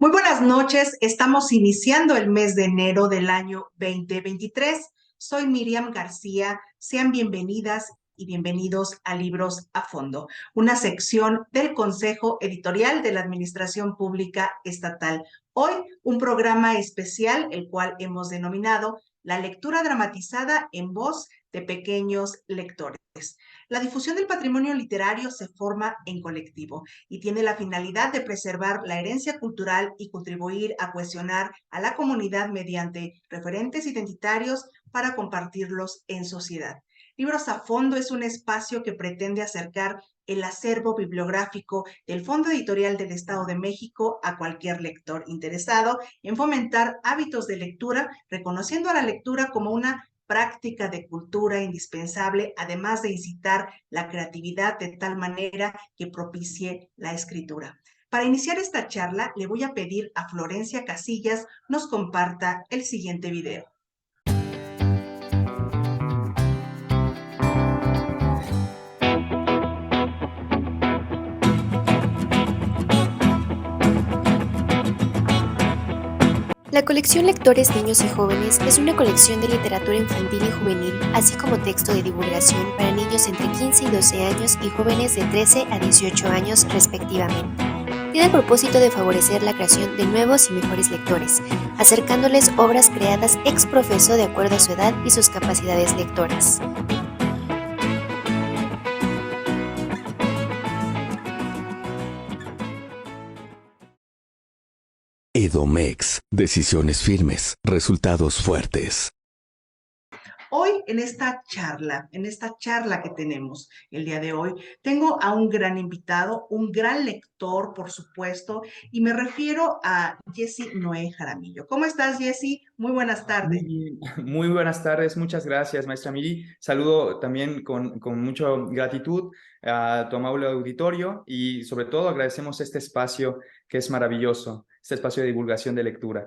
Muy buenas noches, estamos iniciando el mes de enero del año 2023. Soy Miriam García, sean bienvenidas y bienvenidos a Libros a Fondo, una sección del Consejo Editorial de la Administración Pública Estatal. Hoy un programa especial, el cual hemos denominado La lectura dramatizada en voz de pequeños lectores. La difusión del patrimonio literario se forma en colectivo y tiene la finalidad de preservar la herencia cultural y contribuir a cohesionar a la comunidad mediante referentes identitarios para compartirlos en sociedad. Libros a Fondo es un espacio que pretende acercar el acervo bibliográfico del Fondo Editorial del Estado de México a cualquier lector interesado en fomentar hábitos de lectura, reconociendo a la lectura como una práctica de cultura indispensable, además de incitar la creatividad de tal manera que propicie la escritura. Para iniciar esta charla, le voy a pedir a Florencia Casillas nos comparta el siguiente video. La colección Lectores, Niños y Jóvenes es una colección de literatura infantil y juvenil, así como texto de divulgación para niños entre 15 y 12 años y jóvenes de 13 a 18 años respectivamente. Tiene el propósito de favorecer la creación de nuevos y mejores lectores, acercándoles obras creadas ex profeso de acuerdo a su edad y sus capacidades lectoras. Edomex, decisiones firmes, resultados fuertes. Hoy en esta charla que tenemos el día de hoy, tengo a un gran invitado, un gran lector, por supuesto, y me refiero a Jessy Noé Jaramillo. ¿Cómo estás, Jessy? Muy buenas tardes. Muy buenas tardes, muchas gracias, maestra Miri. Saludo también con mucha gratitud a tu amable auditorio y sobre todo agradecemos este espacio que es maravilloso, este espacio de divulgación de lectura.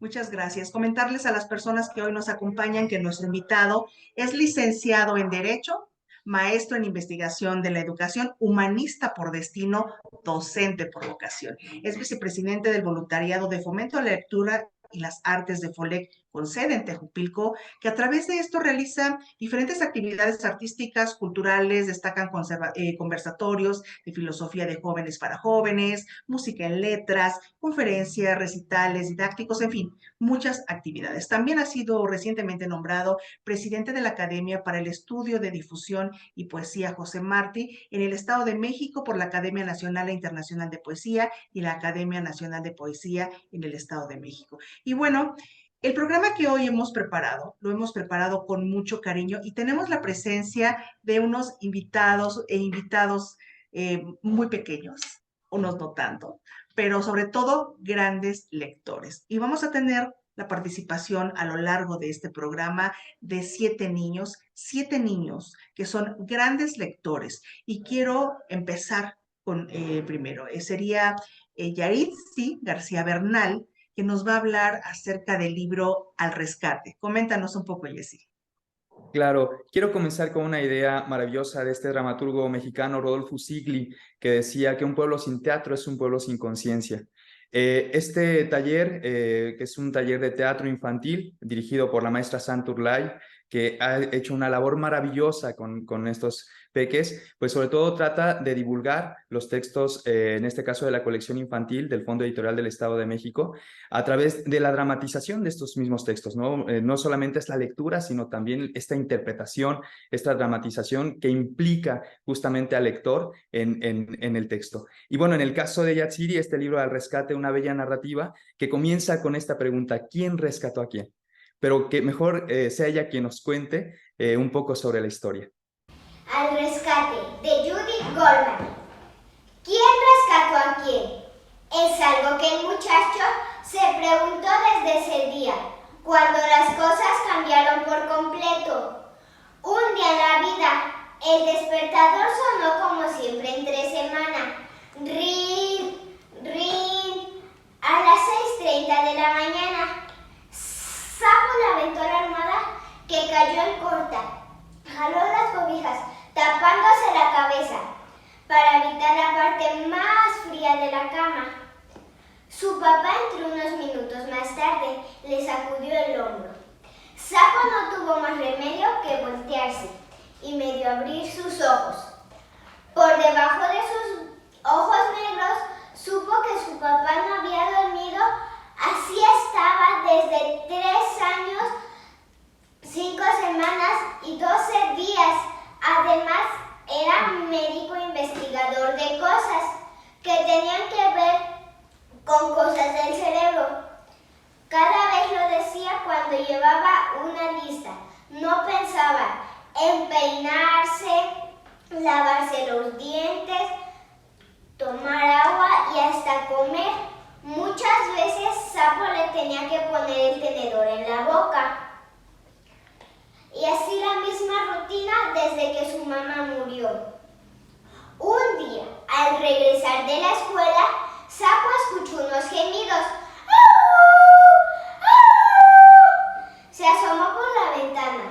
Muchas gracias. Comentarles a las personas que hoy nos acompañan que nuestro invitado es licenciado en Derecho, maestro en investigación de la educación, humanista por destino, docente por vocación. Es vicepresidente del voluntariado de fomento a la lectura y las artes de FOLEC con sede en Tejupilco, que a través de esto realiza diferentes actividades artísticas, culturales, destacan conversatorios de filosofía de jóvenes para jóvenes, música en letras, conferencias, recitales, didácticos, en fin, muchas actividades. También ha sido recientemente nombrado presidente de la Academia para el Estudio de Difusión y Poesía José Martí en el Estado de México por la Academia Nacional e Internacional de Poesía y la Academia Nacional de Poesía en el Estado de México. Y bueno, el programa que hoy hemos preparado, lo hemos preparado con mucho cariño y tenemos la presencia de unos invitados muy pequeños, unos no tanto, pero sobre todo grandes lectores. Y vamos a tener la participación a lo largo de este programa de siete niños que son grandes lectores. Y quiero empezar con primero, sería Yaritzi García Bernal, que nos va a hablar acerca del libro Al Rescate. Coméntanos un poco, Jessy. Claro, quiero comenzar con una idea maravillosa de este dramaturgo mexicano Rodolfo Sigli, que decía que un pueblo sin teatro es un pueblo sin conciencia. Este taller, que es un taller de teatro infantil dirigido por la maestra Santurlay, que ha hecho una labor maravillosa con estos peques, pues sobre todo trata de divulgar los textos, en este caso de la colección infantil del Fondo Editorial del Estado de México, a través de la dramatización de estos mismos textos, ¿no? No solamente es la lectura, sino también esta interpretación, esta dramatización que implica justamente al lector en el texto. Y bueno, en el caso de Yatsiri, este libro Al Rescate, una bella narrativa que comienza con esta pregunta: ¿quién rescató a quién? Pero que mejor sea ella quien nos cuente un poco sobre la historia. Al Rescate, de Judith Goldman. ¿Quién rescató a quién? Es algo que el muchacho se preguntó desde ese día, cuando las cosas cambiaron por completo. Un día en la vida, el despertador sonó como siempre entre semana. Rin, rin, a las 6:30 de la mañana. Sapo la la almohada que cayó en corta. Jaló las cobijas, tapándose la cabeza, para evitar la parte más fría de la cama. Su más tarde le sacudió el hombro. Sapo no tuvo más remedio que voltearse y medio abrir sus ojos. Por debajo de sus ojos negros supo que su papá no había dormido. Así estaba desde 3 años, 5 semanas y 12 días. Además, era médico investigador de cosas que tenían que ver con cosas del cerebro. Cada vez lo decía cuando llevaba una lista. No pensaba en peinarse, lavarse los dientes, tomar agua y hasta comer. Muchas veces Sapo le tenía que poner el tenedor en la boca. Y así la misma rutina desde que su mamá murió. Un día, al regresar de la escuela, Sapo escuchó unos gemidos. Se asomó por la ventana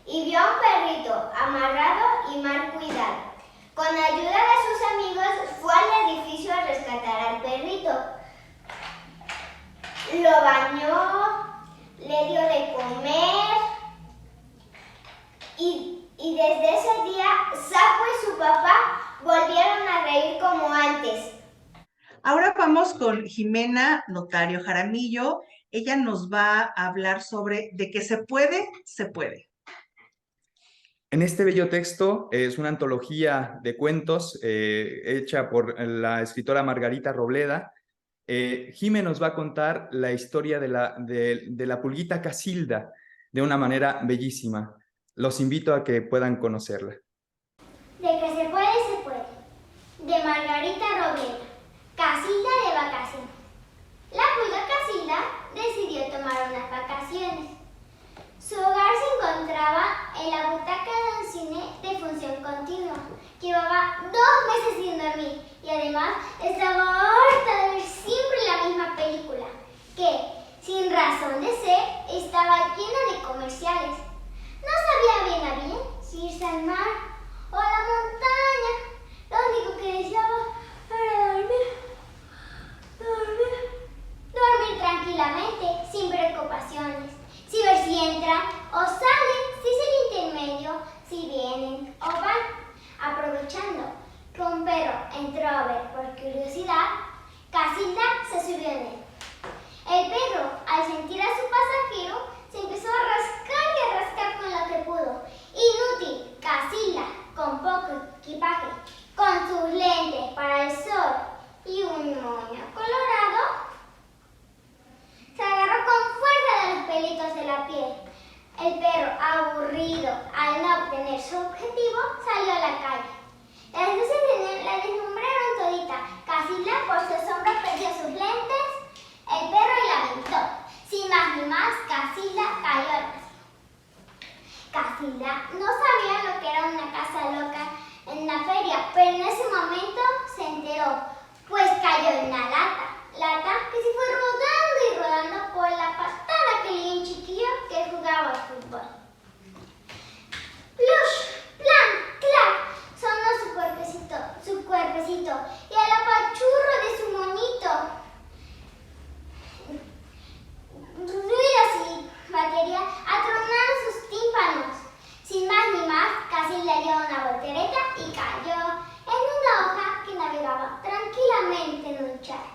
y vio a un perrito amarrado y mal cuidado. Con ayuda de sus amigos fue al edificio a rescatar al perrito. Lo bañó, le dio de comer y desde ese día Sapo y su papá volvieron a reír como antes. Ahora vamos con Jimena Notario Jaramillo. Ella nos va a hablar sobre de que se puede, se puede. En este bello texto es una antología de cuentos hecha por la escritora Margarita Robleda. Jimé nos va a contar la historia de la pulguita Casilda de una manera bellísima. Los invito a que puedan conocerla. De que se puede, de Margarita Robleda. Casilda de vacaciones. La pulga Casilda decidió tomar unas vacaciones. Su hogar se encontraba en la butaca de un cine de función continua. Llevaba 2 meses sin dormir y además estaba harta de ver siempre la misma película, que, sin razón de ser, estaba llena de comerciales. No sabía bien a bien si irse al mar o a la montaña. Lo único que deseaba era dormir tranquilamente, sin preocupaciones. Si ver si entran o salen, si se intermedio, si vienen o van. Aprovechando que un perro entró a ver por curiosidad, Casilda se subió en él. El perro, al sentir a su pasajero, se empezó a rascar y a rascar con lo que pudo. Inútil, Casilda, con poco equipaje, con sus lentes para el sol y un moño colorado, se agarró con fuerza de los pelitos de la piel. El perro, aburrido al no obtener su objetivo, salió a la calle. Las luces de él la deslumbraron todita. Casilda, por su asombro, perdió sus lentes. El perro la aventó. Sin más ni más, Casilda cayó al vacío. Casilda no sabía lo que era una casa loca en la feria, pero en ese momento se enteró, pues cayó en una lata que se fue rodando y rodando por la patada que le dio un chiquillo que jugaba al fútbol. ¡Plush! ¡Plan! ¡Clac! Sonó su cuerpecito y al apachurro de su moñito. Ruidos y batería atronaron sus tímpanos. Sin más ni más, Casilda dio una voltereta y cayó en una hoja que navegaba tranquilamente en un charco.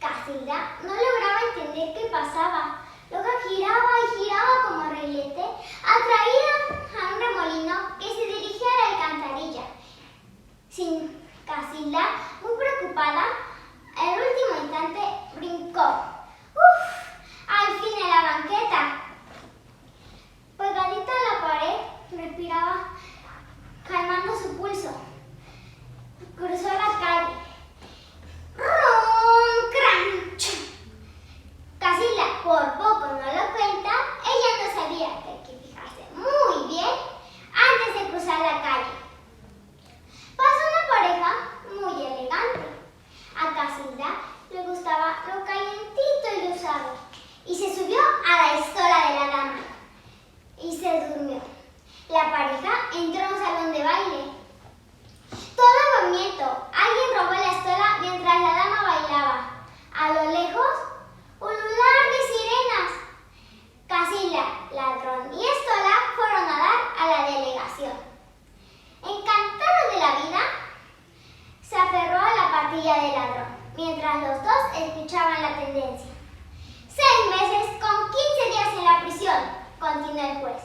Casilda no lograba entender qué pasaba. La hoja giraba y giraba como reguete, atraída a un remolino que se dirigía a la alcantarilla. Sin Casilda, muy preocupada, al último instante brincó. ¡Uf! Al fin en la banqueta. Pegadita a la pared, respiraba, calmando su pulso. Cruzó la calle. ¡Rum! ¡Crunch! Casilda, por poco no lo cuenta, ella no sabía que hay que fijarse muy bien antes de cruzar la calle. Pasó una pareja muy elegante. A Casilda le gustaba lo calientito y lo usado, y se subió a la estola de la dama y se durmió. La pareja entró a un salón de baile. Todo movimiento. Alguien robó la estola mientras la dama bailaba. A lo lejos, ulular dos escuchaban la tendencia. 6 meses con 15 días en la prisión, continuó el juez.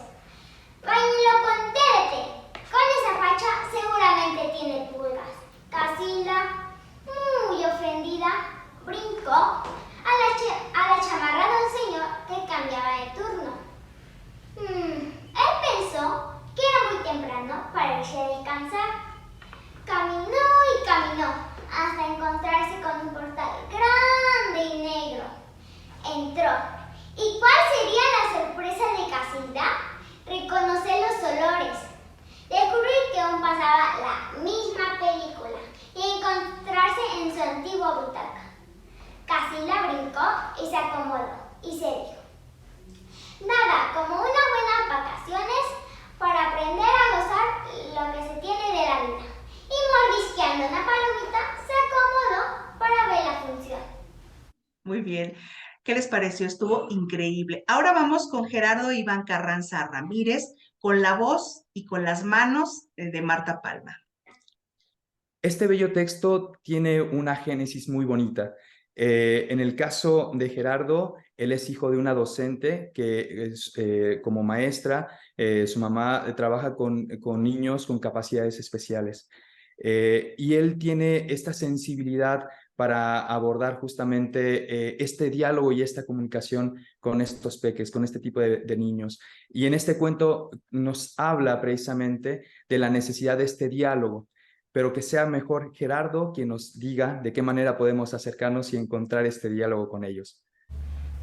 Bañilo, contérete. Con esa facha seguramente tiene pulgas. Casilda, muy ofendida, brincó a la chamarra de un señor que cambiaba de turno. Él pensó que era muy temprano para irse a descansar. Caminó y caminó hasta encontrarse con un portal grande y negro. Entró. ¿Y cuál sería la sorpresa de Casilda? Reconocer los olores, descubrir que aún pasaba la misma película y encontrarse en su antigua butaca. Casilda brincó y se acomodó y se dijo: nada como unas buenas vacaciones para aprender a gozar lo que se tiene de la vida. Y mordisqueando una palomita, se acomodó para ver la función. Muy bien. ¿Qué les pareció? Estuvo increíble. Ahora vamos con Gerardo Iván Carranza Ramírez, con la voz y con las manos de Marta Palma. Este bello texto tiene una génesis muy bonita. En el caso de Gerardo, él es hijo de una docente que es, como maestra, su mamá trabaja con niños con capacidades especiales. Y él tiene esta sensibilidad para abordar justamente este diálogo y esta comunicación con estos peques, con este tipo de niños. Y en este cuento nos habla precisamente de la necesidad de este diálogo, pero que sea mejor Gerardo quien nos diga de qué manera podemos acercarnos y encontrar este diálogo con ellos.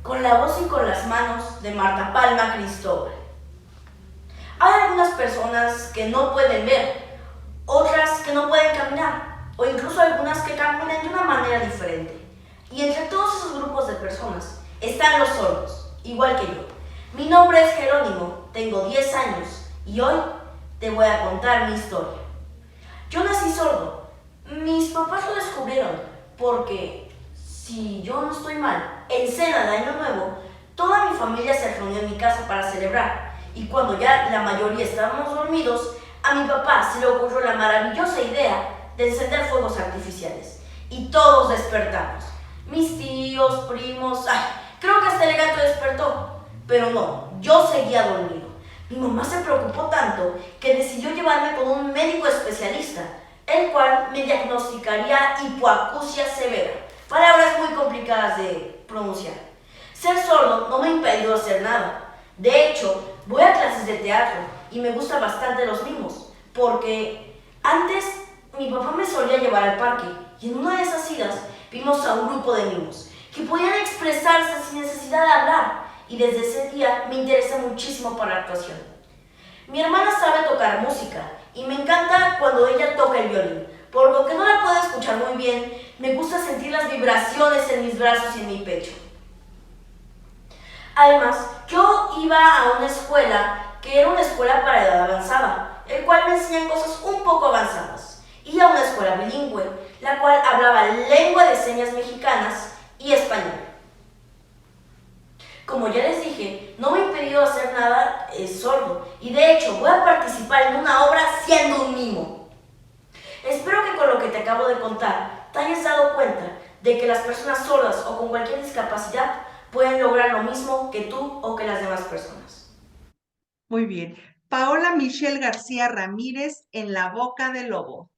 Con la voz y con las manos de Marta Palma Cristóbal. Hay algunas personas que no pueden ver, otras que no pueden caminar, o incluso algunas que caminan de una manera diferente. Y entre todos esos grupos de personas están los sordos, igual que yo. Mi nombre es Jerónimo, tengo 10 años y hoy te voy a contar mi historia. Yo nací sordo. Mis papás lo descubrieron porque, si yo no estoy mal, en cena de Año Nuevo, toda mi familia se reunió en mi casa para celebrar. Y cuando ya la mayoría estábamos dormidos, a mi papá se le ocurrió la maravillosa idea de encender fuegos artificiales. Y todos despertamos. Mis tíos, primos, creo que hasta el gato despertó. Pero no, yo seguía dormido. Mi mamá se preocupó tanto que decidió llevarme con un médico especialista, el cual me diagnosticaría hipoacusia severa. Palabras muy complicadas de pronunciar. Ser sordo no me ha impedido hacer nada. De hecho, voy a clases de teatro y me gustan bastante los mimos, porque antes mi papá me solía llevar al parque y en una de esas idas vimos a un grupo de mimos que podían expresarse sin necesidad de hablar, y desde ese día me interesé muchísimo por la actuación. Mi hermana sabe tocar música y me encanta cuando ella toca el violín. Por lo que no la puedo escuchar muy bien, me gusta sentir las vibraciones en mis brazos y en mi pecho. Además, yo iba a una escuela que era una escuela para edad avanzada, el cual me enseñan cosas un poco avanzadas, y a una escuela bilingüe, la cual hablaba lengua de señas mexicanas y español. Como ya les dije, no me ha impedido hacer nada sordo, y de hecho voy a participar en una obra siendo un mimo. Espero que con lo que te acabo de contar te hayas dado cuenta de que las personas sordas o con cualquier discapacidad pueden lograr lo mismo que tú o que las demás personas. Muy bien. Paola Michelle García Ramírez, en La Boca del Lobo.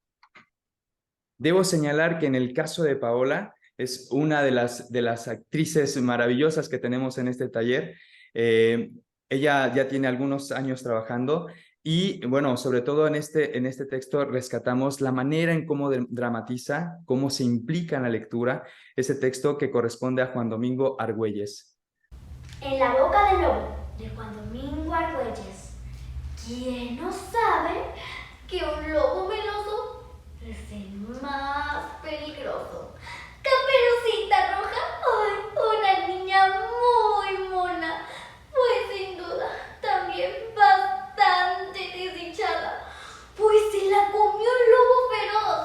Debo señalar que en el caso de Paola, es una de las actrices maravillosas que tenemos en este taller. Ella ya tiene algunos años trabajando y, bueno, sobre todo en este texto rescatamos la manera en cómo dramatiza, cómo se implica en la lectura ese texto que corresponde a Juan Domingo Argüelles. En La Boca del Lobo, de Juan Domingo Argüelles. ¿Quién no sabe que un lobo veloso es el más peligroso? Caperucita Roja, ¡ay! Una niña muy mona, pues sin duda también bastante desdichada, pues se la comió el lobo feroz.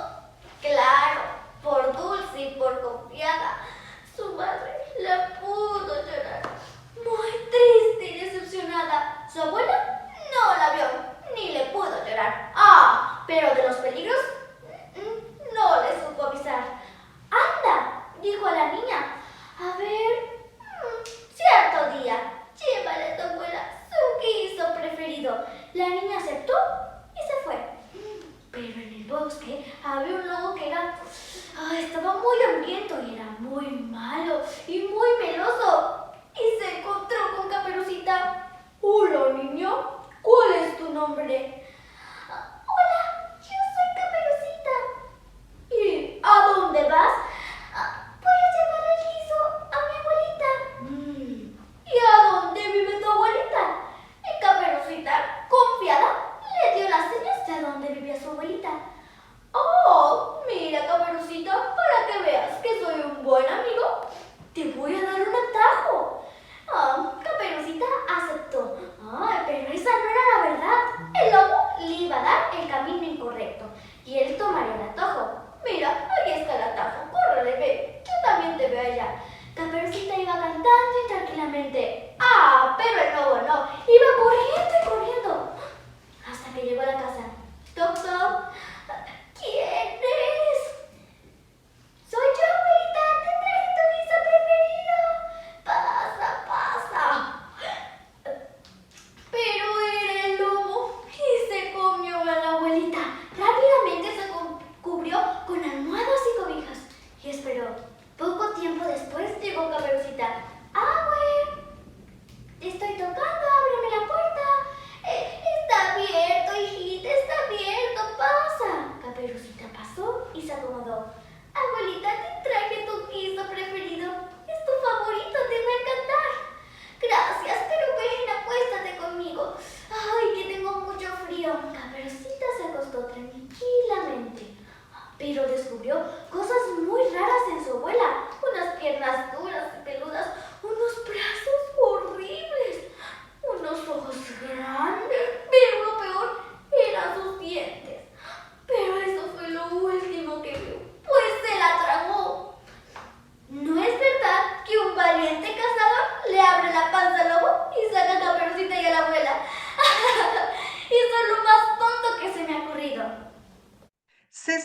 Claro, por dulce y por confiada, su madre la pudo llorar, muy triste y decepcionada. Su abuela no la vio, ni le pudo llorar. Pero de los peligros no le supo avisar.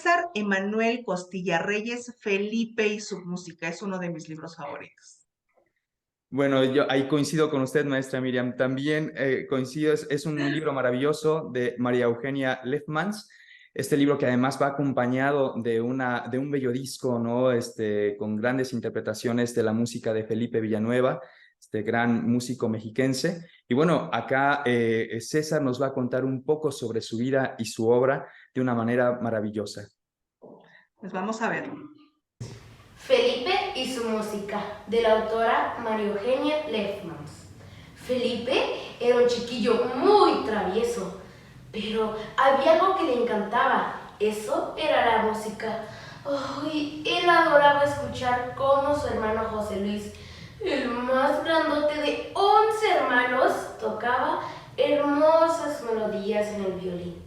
César Emanuel Costilla Reyes, Felipe y su música. Es uno de mis libros favoritos. Bueno, yo ahí coincido con usted, maestra Miriam. También coincido, es un libro maravilloso de María Eugenia Lefmans. Este libro que además va acompañado de un bello disco, ¿no? Con grandes interpretaciones de la música de Felipe Villanueva, este gran músico mexiquense. Y bueno, acá César nos va a contar un poco sobre su vida y su obra de una manera maravillosa. Pues vamos a ver. Felipe y su música, de la autora María Eugenia Lefmans. Felipe era un chiquillo muy travieso, pero había algo que le encantaba. Eso era la música. Él adoraba escuchar cómo su hermano José Luis, el más grandote de 11 hermanos, tocaba hermosas melodías en el violín.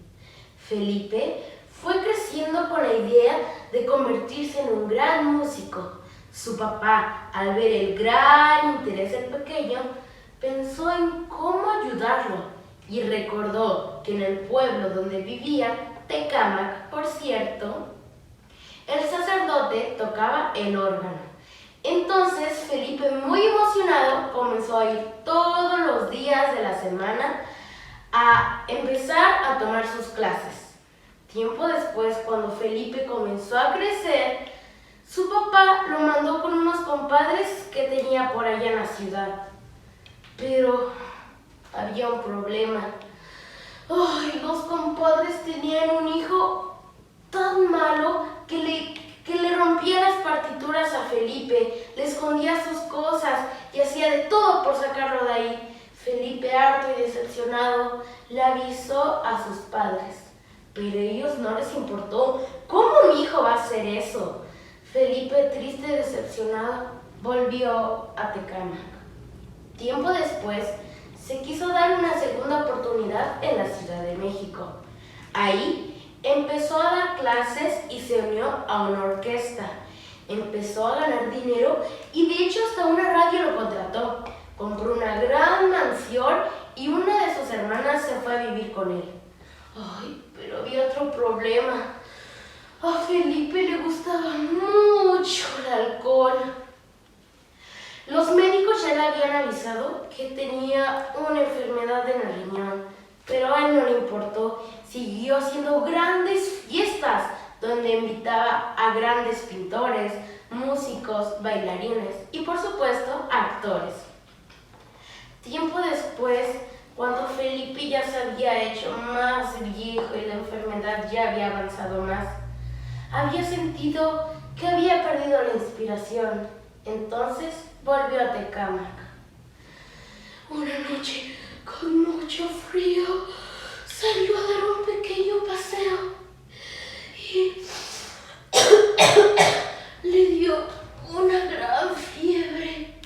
Felipe fue creciendo con la idea de convertirse en un gran músico. Su papá, al ver el gran interés del pequeño, pensó en cómo ayudarlo y recordó que en el pueblo donde vivía, Tecámac, por cierto, el sacerdote tocaba el órgano. Entonces Felipe, muy emocionado, comenzó a ir todos los días de la semana a empezar a tomar sus clases. Tiempo después, cuando Felipe comenzó a crecer, su papá lo mandó con unos compadres que tenía por allá en la ciudad. Pero había un problema. Los compadres tenían un hijo tan malo que le rompía las partituras a Felipe, le escondía sus cosas y hacía de todo por sacarlo de ahí. Felipe, harto y decepcionado, le avisó a sus padres. Pero a ellos no les importó. ¿Cómo mi hijo va a hacer eso? Felipe, triste y decepcionado, volvió a Tecámac. Tiempo después, se quiso dar una segunda oportunidad en la Ciudad de México. Ahí empezó a dar clases y se unió a una orquesta. Empezó a ganar dinero y de hecho hasta una radio lo contrató. Compró una gran mansión y una de sus hermanas se fue a vivir con él. Pero había otro problema. A Felipe le gustaba mucho el alcohol. Los médicos ya le habían avisado que tenía una enfermedad en el riñón, pero a él no le importó. Siguió haciendo grandes fiestas donde invitaba a grandes pintores, músicos, bailarines y por supuesto actores. Tiempo después, cuando Felipe ya se había hecho más viejo y la enfermedad ya había avanzado más, había sentido que había perdido la inspiración. Entonces volvió a Tecámac. Una noche, con mucho frío, salió a dar un pequeño paseo y le dio una gran fiebre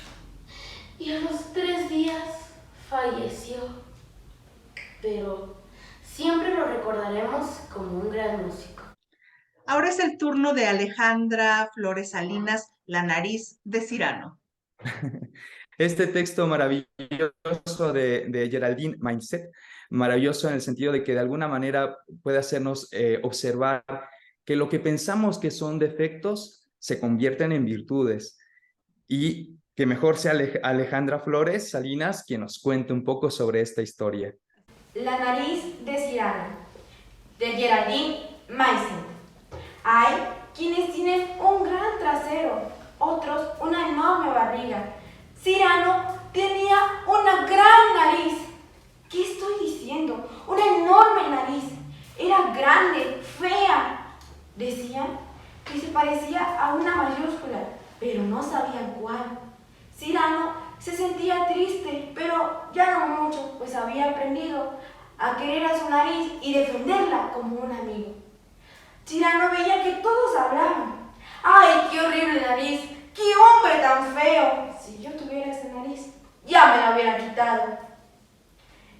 y a los 3 días falleció. Pero siempre lo recordaremos como un gran músico. Ahora es el turno de Alejandra Flores Salinas, La nariz de Cyrano. Este texto maravilloso de Geraldine Mindset, maravilloso en el sentido de que de alguna manera puede hacernos observar que lo que pensamos que son defectos se convierten en virtudes y que mejor sea Alejandra Flores Salinas quien nos cuente un poco sobre esta historia. La nariz de Cyrano, de Geraldine Mindset. Hay quienes tienen un gran trasero, otros una enorme barriga. Cyrano tenía una gran nariz. ¿Qué estoy diciendo? Una enorme nariz. Era grande, fea. Decían que se parecía a una mayúscula, pero no sabían cuál. Cyrano se sentía triste, pero ya no mucho, pues había aprendido a querer a su nariz y defenderla como un amigo. Cyrano veía que todos hablaban. ¡Ay, qué horrible nariz! ¡Qué hombre tan feo! Si yo tuviera esa nariz, ya me la hubiera quitado.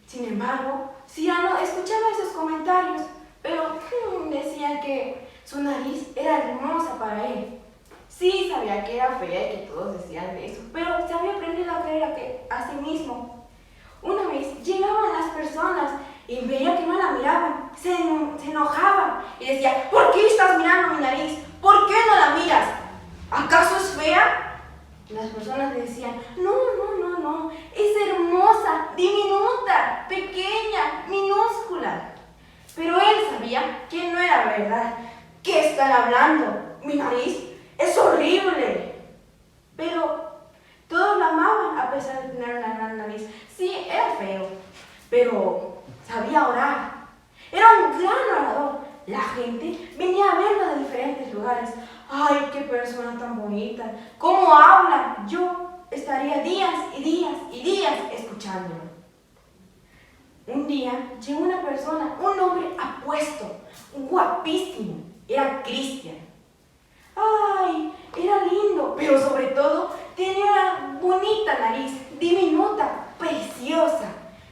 Sin embargo, Cyrano escuchaba esos comentarios, pero decían que su nariz era hermosa para él. Sí, sabía que era fea y que todos decían eso, pero se había aprendido a creer a sí mismo. Una vez llegaban las personas y veía que no la miraban, se enojaban y decía, ¿por qué estás mirando mi nariz? ¿Por qué no la miras? ¿Acaso es fea? Las personas le decían, no, es hermosa, diminuta, pequeña, minúscula. Pero él sabía que no era verdad. ¿Qué están hablando? Mi nariz es horrible. Pero todos la amaban a pesar de tener una gran nariz. Sí, era feo, pero sabía orar. Era un gran orador. La gente venía a verlo de diferentes lugares. ¡Ay, qué persona tan bonita! ¿Cómo habla? Yo estaría días y días y días escuchándolo. Un día llegó una persona, un hombre apuesto, guapísimo. Era Cristian. ¡Ay! Era lindo, pero sobre todo tenía una bonita nariz, diminuta, preciosa.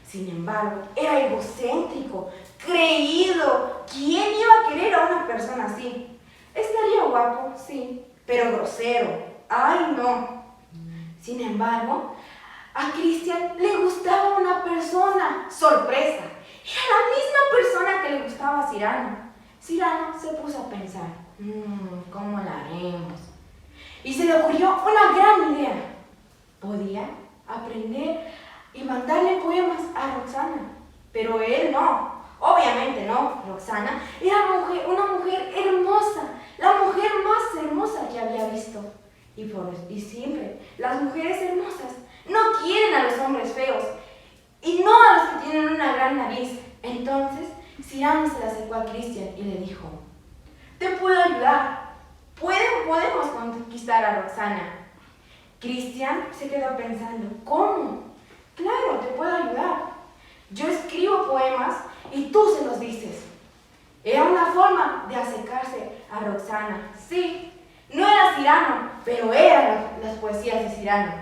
Sin embargo, era egocéntrico, creído. ¿Quién iba a querer a una persona así? Estaría guapo, sí, pero grosero. ¡Ay, no! Sin embargo, a Cristian le gustaba una persona. ¡Sorpresa! Era la misma persona que le gustaba a Cyrano. Cyrano se puso a pensar, ¿cómo la haremos? Y se le ocurrió una gran idea. Podía aprender y mandarle poemas a Roxana, pero él no. Obviamente no. Roxana era una mujer hermosa, la mujer más hermosa que había visto. Y siempre las mujeres hermosas no quieren a los hombres feos y no a los que tienen una gran nariz. Entonces Cyrano se le acercó a Cristian y le dijo, te puedo ayudar, podemos conquistar a Roxana. Cristian se quedó pensando, ¿cómo? Claro, te puedo ayudar. Yo escribo poemas y tú se los dices. Era una forma de acercarse a Roxana. Sí, no era Cyrano, pero eran las poesías de Cyrano.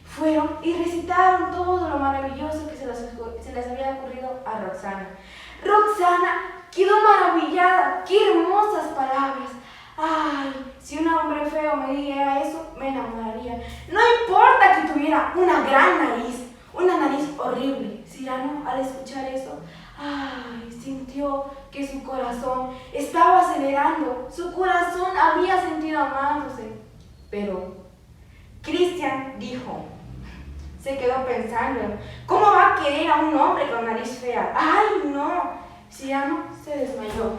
Fueron y recitaron todo lo maravilloso que se les había ocurrido a Roxana. Roxana quedó maravillada. ¡Qué hermosas palabras! ¡Ay! Si un hombre feo me dijera eso, me enamoraría. No importa que tuviera una gran nariz, una nariz horrible. Cyrano, al escuchar eso, ¡ay! Sintió que su corazón estaba acelerando. Su corazón había sentido amándose. Pero Cristian dijo, se quedó pensando, ¿cómo va a querer a un hombre con nariz fea? ¡Ay, no! Cyrano se desmayó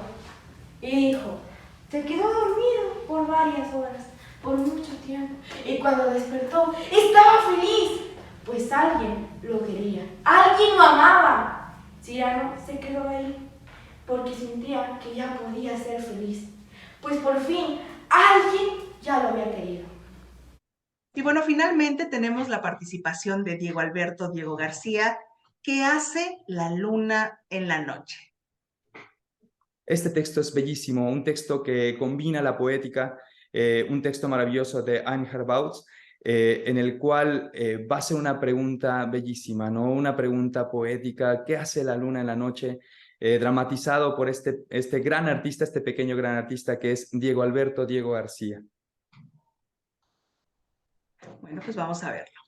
y dijo, se quedó dormido por varias horas, por mucho tiempo. Y cuando despertó, estaba feliz, pues alguien lo quería, alguien lo amaba. Cyrano se quedó ahí porque sentía que ya podía ser feliz, pues por fin alguien ya lo había querido. Y bueno, finalmente tenemos la participación de Diego Alberto Diego García, que hace La luna en la noche. Este texto es bellísimo, un texto que combina la poética, un texto maravilloso de Anne Herbaut, en el cual va a ser una pregunta bellísima, ¿no? Una pregunta poética, ¿qué hace la luna en la noche? Dramatizado por este gran artista, este pequeño gran artista que es Diego Alberto Diego García. Bueno, pues vamos a verlo.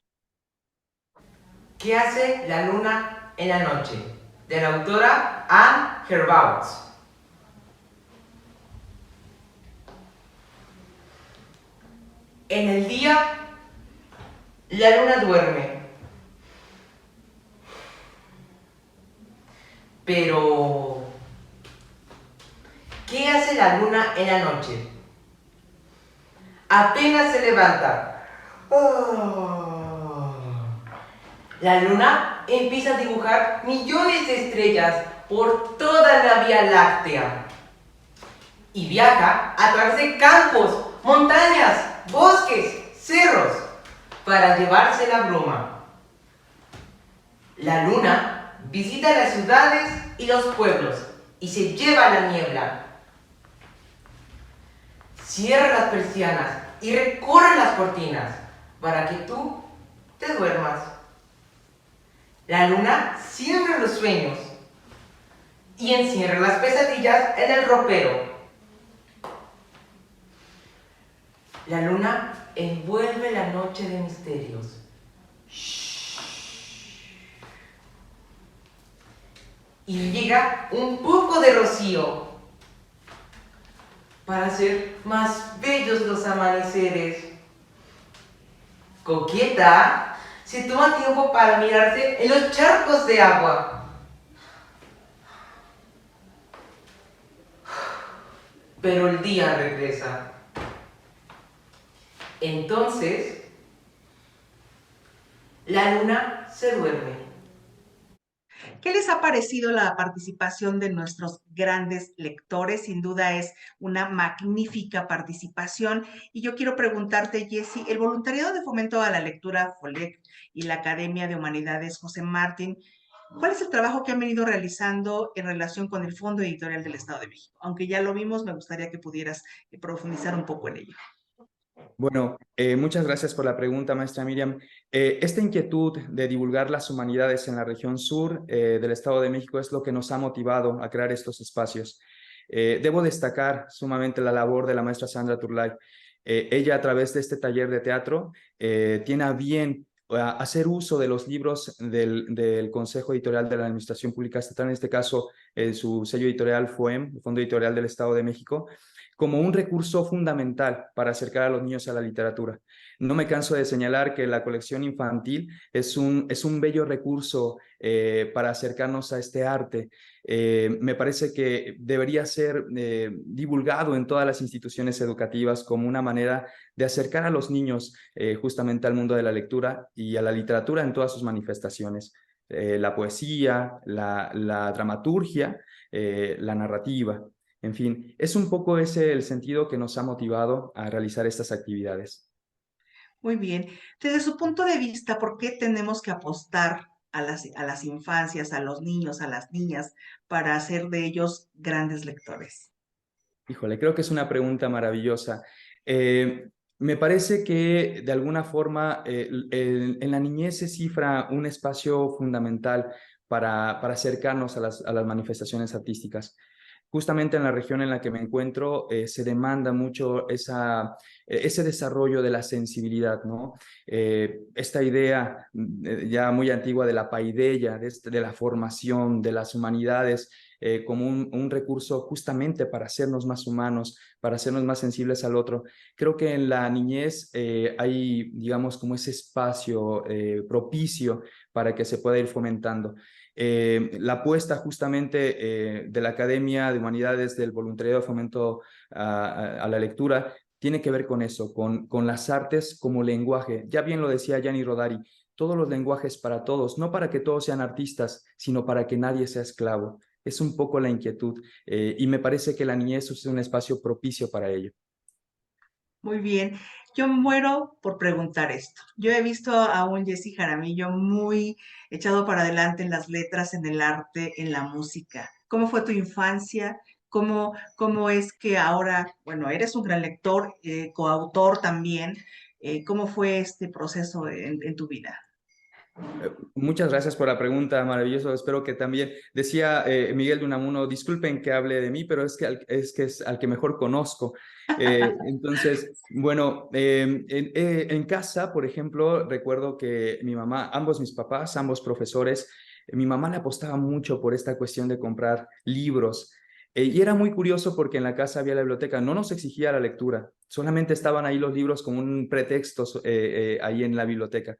¿Qué hace la luna en la noche? De la autora Anne Herbaut. En el día, la luna duerme. Pero, ¿qué hace la luna en la noche? Apenas se levanta. La luna empieza a dibujar millones de estrellas por toda la Vía Láctea. Y viaja a través de campos, montañas, bosques, cerros, para llevarse la bruma. La luna visita las ciudades y los pueblos y se lleva la niebla. Cierra las persianas y recorre las cortinas para que tú te duermas. La luna siembra los sueños y encierra las pesadillas en el ropero. La luna envuelve la noche de misterios. y llega un poco de rocío para hacer más bellos los amaneceres. Coqueta se toma tiempo para mirarse en los charcos de agua. Pero el día regresa. Entonces, la luna se duerme. ¿Qué les ha parecido la participación de nuestros grandes lectores? Sin duda es una magnífica participación. Y yo quiero preguntarte, Jessie, el voluntariado de fomento a la lectura FOLEC y la Academia de Humanidades José Martín, ¿cuál es el trabajo que han venido realizando en relación con el Fondo Editorial del Estado de México? Aunque ya lo vimos, me gustaría que pudieras profundizar un poco en ello. Bueno, muchas gracias por la pregunta, maestra Miriam. Esta inquietud de divulgar las humanidades en la región sur del Estado de México es lo que nos ha motivado a crear estos espacios. Debo destacar sumamente la labor de la maestra Sandra Turlay. Ella, a través de este taller de teatro, tiene a bien hacer uso de los libros del Consejo Editorial de la Administración Pública Estatal, en este caso su sello editorial FOEM, el Fondo Editorial del Estado de México, como un recurso fundamental para acercar a los niños a la literatura. No me canso de señalar que la colección infantil es un bello recurso para acercarnos a este arte. Me parece que debería ser divulgado en todas las instituciones educativas como una manera de acercar a los niños justamente al mundo de la lectura y a la literatura en todas sus manifestaciones. La poesía, la dramaturgia, la narrativa. En fin, es un poco ese el sentido que nos ha motivado a realizar estas actividades. Muy bien. Desde su punto de vista, ¿por qué tenemos que apostar a las infancias, a los niños, a las niñas, para hacer de ellos grandes lectores? Híjole, creo que es una pregunta maravillosa. Me parece que de alguna forma en la niñez se cifra un espacio fundamental para acercarnos a las manifestaciones artísticas. Justamente en la región en la que me encuentro se demanda mucho ese desarrollo de la sensibilidad, ¿no? Esta idea ya muy antigua de la paideia, de la formación, de las humanidades, como un recurso justamente para hacernos más humanos, para hacernos más sensibles al otro. Creo que en la niñez hay, digamos, como ese espacio propicio para que se pueda ir fomentando. La apuesta justamente de la Academia de Humanidades del Voluntariado de Fomento a la Lectura tiene que ver con eso, con las artes como lenguaje. Ya bien lo decía Gianni Rodari, todos los lenguajes para todos, no para que todos sean artistas, sino para que nadie sea esclavo. Es un poco la inquietud y me parece que la niñez es un espacio propicio para ello. Muy bien. Yo muero por preguntar esto. Yo he visto a un Jesse Jaramillo muy echado para adelante en las letras, en el arte, en la música. ¿Cómo fue tu infancia? ¿Cómo es que ahora, bueno, eres un gran lector, coautor también? ¿Cómo fue este proceso en tu vida? Muchas gracias por la pregunta, maravilloso. Espero que también, decía Miguel de Unamuno, disculpen que hable de mí, pero es al que mejor conozco. Entonces, bueno, en casa, por ejemplo, recuerdo que mi mamá, ambos mis papás, ambos profesores, mi mamá le apostaba mucho por esta cuestión de comprar libros. Y era muy curioso porque en la casa había la biblioteca, no nos exigía la lectura, solamente estaban ahí los libros como un pretexto ahí en la biblioteca.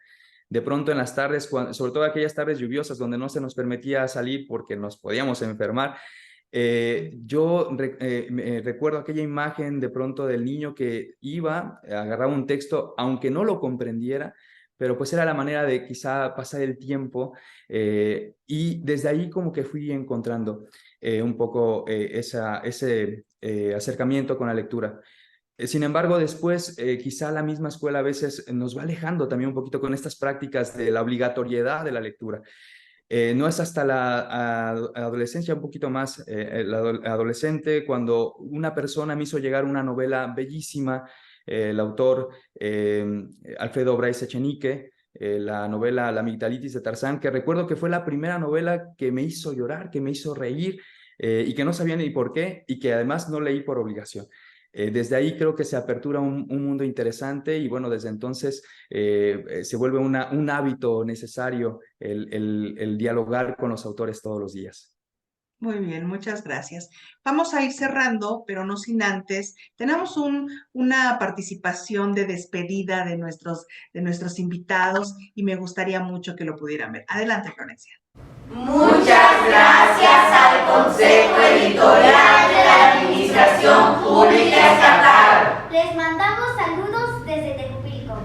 De pronto en las tardes, sobre todo aquellas tardes lluviosas donde no se nos permitía salir porque nos podíamos enfermar, yo recuerdo aquella imagen de pronto del niño que iba, agarraba un texto, aunque no lo comprendiera, pero pues era la manera de quizá pasar el tiempo y desde ahí como que fui encontrando un poco ese acercamiento con la lectura. Sin embargo, después quizá la misma escuela a veces nos va alejando también un poquito con estas prácticas de la obligatoriedad de la lectura. No es hasta la adolescencia, un poquito más, adolescente, cuando una persona me hizo llegar una novela bellísima, el autor Alfredo Bryce Echenique, la novela La amigdalitis de Tarzán, que recuerdo que fue la primera novela que me hizo llorar, que me hizo reír y que no sabía ni por qué y que además no leí por obligación. Desde ahí creo que se apertura un mundo interesante y bueno, desde entonces se vuelve un hábito necesario el dialogar con los autores todos los días. Muy bien, muchas gracias. Vamos a ir cerrando, pero no sin antes. Tenemos una participación de despedida de nuestros invitados y me gustaría mucho que lo pudieran ver. Adelante, Florencia. Muchas gracias al Consejo Editorial de la Administración Pública Estatal. Les mandamos saludos desde Tejupilco.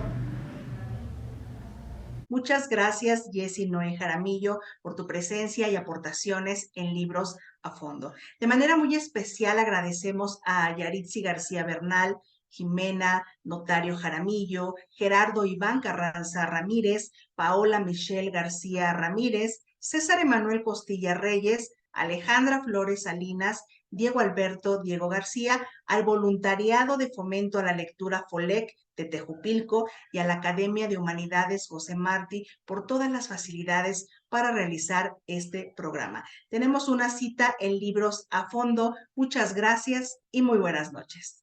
Muchas gracias, Jessy Noé Jaramillo, por tu presencia y aportaciones en Libros a Fondo. De manera muy especial agradecemos a Yaritzi García Bernal, Jimena Notario Jaramillo, Gerardo Iván Carranza Ramírez, Paola Michelle García Ramírez, César Emanuel Costilla Reyes, Alejandra Flores Salinas, Diego Alberto Diego García, al voluntariado de fomento a la lectura FOLEC de Tejupilco y a la Academia de Humanidades José Martí por todas las facilidades para realizar este programa. Tenemos una cita en Libros a Fondo. Muchas gracias y muy buenas noches.